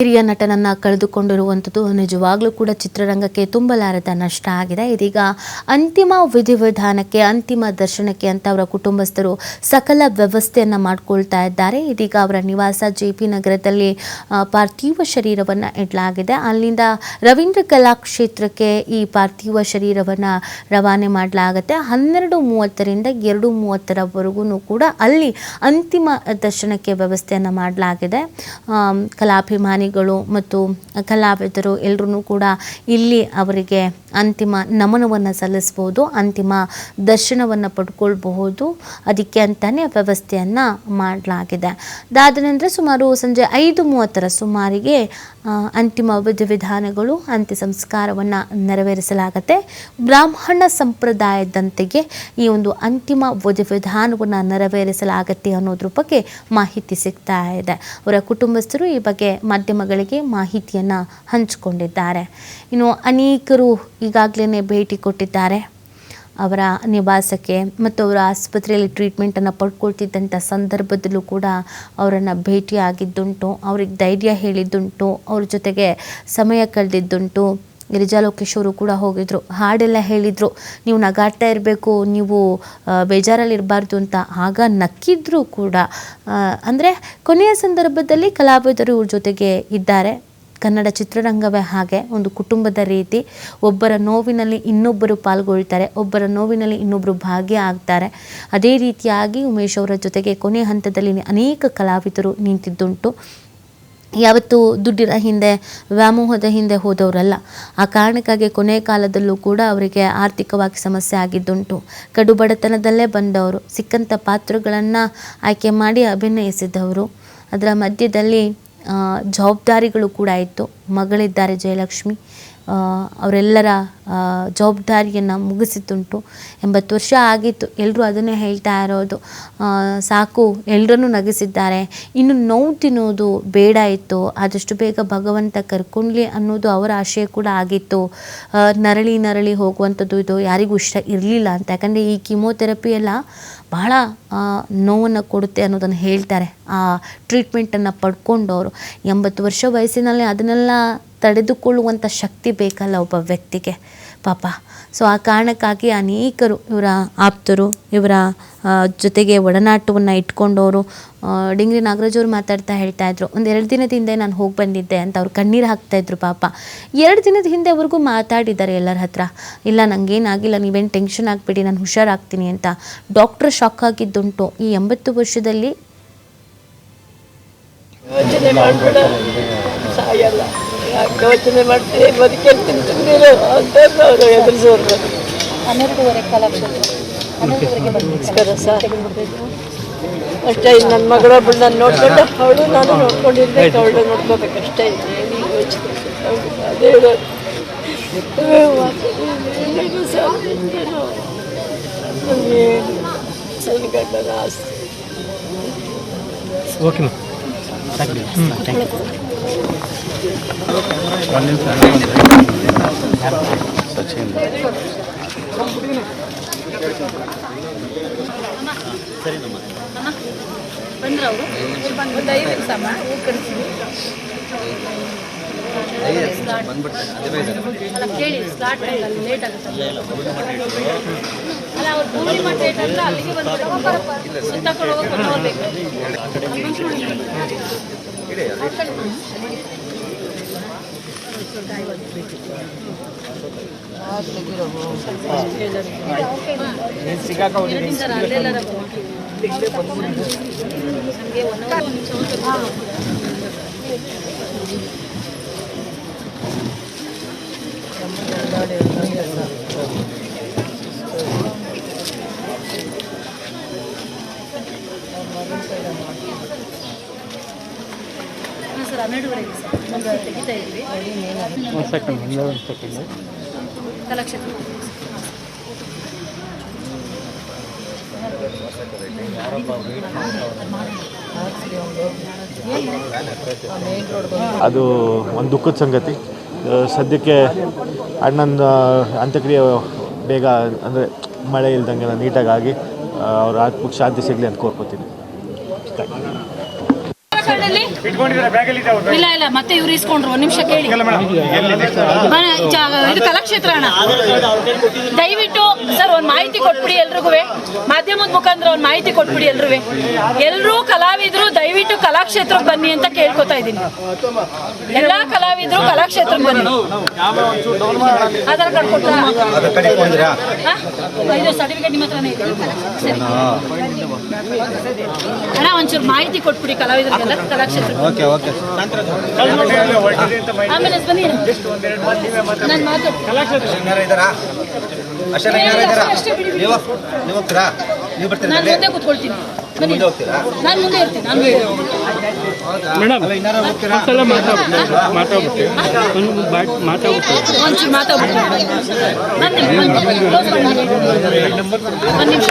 ಹಿರಿಯ ನಟನನ್ನು ಕಳೆದುಕೊಂಡಿರುವಂಥದ್ದು ನಿಜವಾಗ್ಲೂ ಕೂಡ ಚಿತ್ರರಂಗಕ್ಕೆ ತುಂಬಲಾರದ ನಷ್ಟ ಆಗಿದೆ. ಇದೀಗ ಅಂತಿಮ ವಿಧಿವಿಧಾನಕ್ಕೆ, ಅಂತಿಮ ದರ್ಶನಕ್ಕೆ ಅಂತ ಅವರ ಕುಟುಂಬಸ್ಥರು ಸಕಲ ವ್ಯವಸ್ಥೆಯನ್ನು ಮಾಡಿಕೊಳ್ತಾ ಇದ್ದಾರೆ. ಇದೀಗ ಅವರ ನಿವಾಸ JP ನಗರದಲ್ಲಿ ಪಾರ್ಥಿವ ಶರೀರವನ್ನು ಇಡಲಾಗಿದೆ. ಅಲ್ಲಿಂದ ರವೀಂದ್ರ ಕಲಾಕ್ಷೇತ್ರಕ್ಕೆ ಈ ಪಾರ್ಥಿವ ಶರೀರವನ್ನು ರವಾನೆ ಮಾಡಲಾಗುತ್ತೆ. 12:30ರಿಂದ 2:30ರವರೆಗೂ ಕೂಡ ಅಲ್ಲಿ ಅಂತಿಮ ದರ್ಶನಕ್ಕೆ ವ್ಯವಸ್ಥೆಯನ್ನು ಮಾಡಲಾಗಿದೆ. ಕಲಾಭಿಮಾನಿ ಮತ್ತು ಕಲಾವಿದರು ಎಲ್ಲರೂ ಕೂಡ ಇಲ್ಲಿ ಅವರಿಗೆ ಅಂತಿಮ ನಮನವನ್ನು ಸಲ್ಲಿಸಬಹುದು, ಅಂತಿಮ ದರ್ಶನವನ್ನು ಪಡ್ಕೊಳ್ಬಹುದು. ಅದಕ್ಕೆ ಅಂತಾನೆ ವ್ಯವಸ್ಥೆಯನ್ನು ಮಾಡಲಾಗಿದೆ. ಅದಾದ ನಂತರ ಸುಮಾರು ಸಂಜೆ 5:30ರ ಸುಮಾರಿಗೆ ಅಂತಿಮ ವಿಧಿವಿಧಾನಗಳು, ಅಂತ್ಯ ಸಂಸ್ಕಾರವನ್ನು ನೆರವೇರಿಸಲಾಗುತ್ತೆ. ಬ್ರಾಹ್ಮಣ ಸಂಪ್ರದಾಯದಂತೆಯೇ ಈ ಒಂದು ಅಂತಿಮ ವಿಧಿವಿಧಾನವನ್ನು ನೆರವೇರಿಸಲಾಗುತ್ತೆ ಅನ್ನೋದ್ರ ಬಗ್ಗೆ ಮಾಹಿತಿ ಸಿಗ್ತಾ ಇದೆ. ಅವರ ಕುಟುಂಬಸ್ಥರು ಈ ಬಗ್ಗೆ ಮಾಧ್ಯಮಗಳಿಗೆ ಮಾಹಿತಿಯನ್ನು ಹಂಚಿಕೊಂಡಿದ್ದಾರೆ. ಇನ್ನು ಅನೇಕರು ಈಗಾಗಲೇ ಭೇಟಿ ಕೊಟ್ಟಿದ್ದಾರೆ ಅವರ ನಿವಾಸಕ್ಕೆ ಮತ್ತು ಅವರ ಆಸ್ಪತ್ರೆಯಲ್ಲಿ ಟ್ರೀಟ್ಮೆಂಟನ್ನು ಪಡ್ಕೊಳ್ತಿದ್ದಂಥ ಸಂದರ್ಭದಲ್ಲೂ ಕೂಡ ಅವರನ್ನು ಭೇಟಿಯಾಗಿದ್ದುಂಟು, ಅವ್ರಿಗೆ ಧೈರ್ಯ ಹೇಳಿದ್ದುಂಟು, ಅವ್ರ ಜೊತೆಗೆ ಸಮಯ ಕಳೆದಿದ್ದುಂಟು. ಗಿರಿಜಾ ಲೋಕೇಶ್ ಅವರು ಕೂಡ ಹೋಗಿದ್ರು, ಹಾಡೆಲ್ಲ ಹೇಳಿದರು, ನೀವು ನಗಾಡ್ತಾ ಇರಬೇಕು, ನೀವು ಬೇಜಾರಲ್ಲಿರಬಾರ್ದು ಅಂತ. ಆಗ ನಕ್ಕಿದ್ರು ಕೂಡ. ಅಂದರೆ ಕೊನೆಯ ಸಂದರ್ಭದಲ್ಲಿ ಕಲಾವಿದರು ಇವ್ರ ಜೊತೆಗೆ ಇದ್ದಾರೆ. ಕನ್ನಡ ಚಿತ್ರರಂಗವೇ ಹಾಗೆ, ಒಂದು ಕುಟುಂಬದ ರೀತಿ. ಒಬ್ಬರ ನೋವಿನಲ್ಲಿ ಇನ್ನೊಬ್ಬರು ಪಾಲ್ಗೊಳ್ತಾರೆ, ಒಬ್ಬರ ನೋವಿನಲ್ಲಿ ಇನ್ನೊಬ್ಬರು ಭಾಗ್ಯ ಆಗ್ತಾರೆ. ಅದೇ ರೀತಿಯಾಗಿ ಉಮೇಶ್ ಅವರ ಜೊತೆಗೆ ಕೊನೆ ಹಂತದಲ್ಲಿ ಅನೇಕ ಕಲಾವಿದರು ನಿಂತಿದ್ದುಂಟು. ಯಾವತ್ತೂ ದುಡ್ಡಿನ ಹಿಂದೆ, ವ್ಯಾಮೋಹದ ಹಿಂದೆ ಹೋದವರಲ್ಲ. ಆ ಕಾರಣಕ್ಕಾಗಿ ಕೊನೆಯ ಕಾಲದಲ್ಲೂ ಕೂಡ ಅವರಿಗೆ ಆರ್ಥಿಕವಾಗಿ ಸಮಸ್ಯೆ ಆಗಿದ್ದುಂಟು. ಕಡು ಬಡತನದಲ್ಲೇ ಬಂದವರು, ಸಿಕ್ಕಂಥ ಪಾತ್ರಗಳನ್ನು ಆಯ್ಕೆ ಮಾಡಿ ಅಭಿನಯಿಸಿದವರು. ಅದರ ಮಧ್ಯದಲ್ಲಿ ಜವಾಬ್ದಾರಿಗಳು ಕೂಡ ಇತ್ತು. ಮಗಳಿದ್ದಾರೆ ಜಯಲಕ್ಷ್ಮಿ, ಅವರೆಲ್ಲರ ಜವಾಬ್ದಾರಿಯನ್ನು ಮುಗಿಸಿದ್ದುಂಟು. 80 ವರ್ಷ ಆಗಿತ್ತು. ಎಲ್ಲರೂ ಅದನ್ನೇ ಹೇಳ್ತಾ ಇರೋದು, ಸಾಕು ಎಲ್ಲರನ್ನೂ ನಗಿಸಿದ್ದಾರೆ, ಇನ್ನು ನೋವು ತಿನ್ನೋದು ಬೇಡ ಇತ್ತು, ಆದಷ್ಟು ಬೇಗ ಭಗವಂತ ಕರ್ಕೊಂಡ್ಲಿ ಅನ್ನೋದು ಅವರ ಆಶಯ ಕೂಡ ಆಗಿತ್ತು. ನರಳಿ ಹೋಗುವಂಥದ್ದು ಇದು ಯಾರಿಗೂ ಇಷ್ಟ ಇರಲಿಲ್ಲ ಅಂತ. ಯಾಕಂದರೆ ಈ ಕೀಮೋಥೆರಪಿ ಎಲ್ಲ ಬಹಳ ನೋವನ್ನು ಕೊಡುತ್ತೆ ಅನ್ನೋದನ್ನು ಹೇಳ್ತಾರೆ ಆ ಟ್ರೀಟ್ಮೆಂಟನ್ನು ಪಡ್ಕೊಂಡವರು. 80 ವರ್ಷ ವಯಸ್ಸಿನಲ್ಲಿ ಅದನ್ನೆಲ್ಲ ತಡೆದುಕೊಳ್ಳುವಂಥ ಶಕ್ತಿ ಬೇಕಲ್ಲ ಒಬ್ಬ ವ್ಯಕ್ತಿಗೆ ಪಾಪ. ಸೊ ಆ ಕಾರಣಕ್ಕಾಗಿ ಅನೇಕರು, ಇವರ ಆಪ್ತರು, ಇವರ ಜೊತೆಗೆ ಒಡನಾಟವನ್ನು ಇಟ್ಕೊಂಡವರು, ಡಿಂಗ್ರಿ ನಾಗರಾಜ್ ಅವರು ಮಾತಾಡ್ತಾ ಹೇಳ್ತಾಯಿದ್ರು, ಒಂದು 2 ದಿನದ ಹಿಂದೆ ನಾನು ಹೋಗಿ ಬಂದಿದ್ದೆ ಅಂತ. ಅವ್ರು ಕಣ್ಣೀರು ಹಾಕ್ತಾಯಿದ್ರು ಪಾಪ. 2 ದಿನದ ಹಿಂದೆ ಅವ್ರಿಗೂ ಮಾತಾಡಿದ್ದಾರೆ ಎಲ್ಲರ ಹತ್ರ, ಇಲ್ಲ ನನಗೇನಾಗಿಲ್ಲ, ನೀವೇನು ಟೆನ್ಷನ್ ಆಗಿಬಿಡಿ, ನಾನು ಹುಷಾರಾಗ್ತೀನಿ ಅಂತ. ಡಾಕ್ಟ್ರ್ ಶಾಕ್ ಆಗಿದ್ದುಂಟು. ಈ 80 ವರ್ಷದಲ್ಲಿ ಯೋಚನೆ ಮಾಡ್ತೀವಿ, ಬದುಕೇಳ್ತೀನಿ ಅಂತ ಅವರು ಎದುರಿಸೋರು. 12:30 ಕಲಾಕ್ಷೇತ್ರ 12:30ಗೆ ಸರ್ ಅಷ್ಟೇ. ನನ್ನ ಮಗಳೊಬ್ಬಳು ನಾನು ನೋಡ್ಕೊಂಡು, ಅವಳು ನಾನು ನೋಡ್ಕೊಂಡಿರ್ಬೇಕು, ಅವಳು ನೋಡ್ಕೋಬೇಕಷ್ಟೇ. ಏನು ಯೋಚನೆ ಅದೇ ಹೇಳೋದು ಸರ್, ಗಂಡನ ಆಸ್ತಿ. ಓಕೆ ಸಚಿನ್ ಬಂದ್ರವರು ಒಂದು 5 ನಿಮಿಷ ಕಳಿಸ್ತೀವಿ. ಅಲ್ಲ ಕೇಳಿ, ಸ್ಲಾಟ್ ಅಲ್ಲಿ ಲೇಟ್ ಆಗುತ್ತೆ ಅಲ್ಲ. ಅವ್ರು ಪೂರ್ಣಿಮಾ ಥಿಯೇಟರ್ ಅಲ್ಲಿಗೆ ಬಂದ್ಬಿಟ್ಟು ಸುತ್ತಕೊಂಡು ಹೋಗ್ಬೇಕು. ಸರ್ 12:30 ಸರ್ ತೆಗಿತಾ ಇದ್ವಿ. ಒಂದು ಸೆಕೆಂಡ್ ಕಲಾಕ್ಷೇತ್ರ ಅದು ಒಂದು ದುಃಖದ ಸಂಗತಿ. ಸದ್ಯಕ್ಕೆ ಅಣ್ಣನ ಅಂತ್ಯಕ್ರಿಯೆ ಬೇಗ, ಅಂದರೆ ಮಳೆ ಇಲ್ದಂಗೆಲ್ಲ ನೀಟಾಗಿ ಅವ್ರ ಆತ್ಮಕ್ಕೆ ಶಾಂತಿ ಸಿಗಲಿ ಅಂತ ಕೋರ್ಕೋತೀನಿ. ಇಲ್ಲ ಇಲ್ಲ ಮತ್ತೆ ಇವ್ರು ಇಸ್ಕೊಂಡ್ರು ಒಂದ್ ನಿಮಿಷ ಕೇಳಿ ಇದು ಕಲಾಕ್ಷೇತ್ರ ಅಣ್ಣ ದಯವಿಟ್ಟು ಸರ್ ಒಂದ್ ಮಾಹಿತಿ ಕೊಟ್ಬಿಡಿ ಎಲ್ರಿಗೂ ಮಾಧ್ಯಮದ ಮುಖಾಂತರ ಒಂದ್ ಮಾಹಿತಿ ಕೊಟ್ಬಿಡಿ ಎಲ್ರೂ ಕಲಾವಿದ್ರು ದಯವಿಟ್ಟು ಕಲಾಕ್ಷೇತ್ರಕ್ಕೆ ಬನ್ನಿ ಅಂತ ಕೇಳ್ಕೊತಾ ಇದ್ದೀನಿ. ಎಲ್ಲಾ ಕಲಾವಿದ್ರು ಕಲಾಕ್ಷೇತ್ರಕ್ಕೆ ಬನ್ನಿ. ಆಧಾರ್ ಕಾರ್ಡ್ ಕೊಟ್ಟ ಇದು ಸರ್ಟಿಫಿಕೇಟ್ ನಿಮ್ಮ ಹತ್ರನೇ ಇದೆ. ಅಣ್ಣ ಒಂಚೂರು ಮಾಹಿತಿ ಕೊಟ್ಬಿಡಿ ಕಲಾವಿದರಿಗೆಲ್ಲ ಕಲಾಕ್ಷೇತ್ರ. ಆಮೇಲೆ ಬನ್ನಿ ನಾನು ನಾನು ಮುಂದೆ ಕೂತ್ಕೊಳ್ತೀನಿ. ಬನ್ನಿ ನಾನು ಮುಂದೆ ಇರ್ತೀನಿ. ಒಂಚೂರು ಮಾತಾಡ್ಬಿಟ್ಟು ಒಂದು ನಿಮಿಷ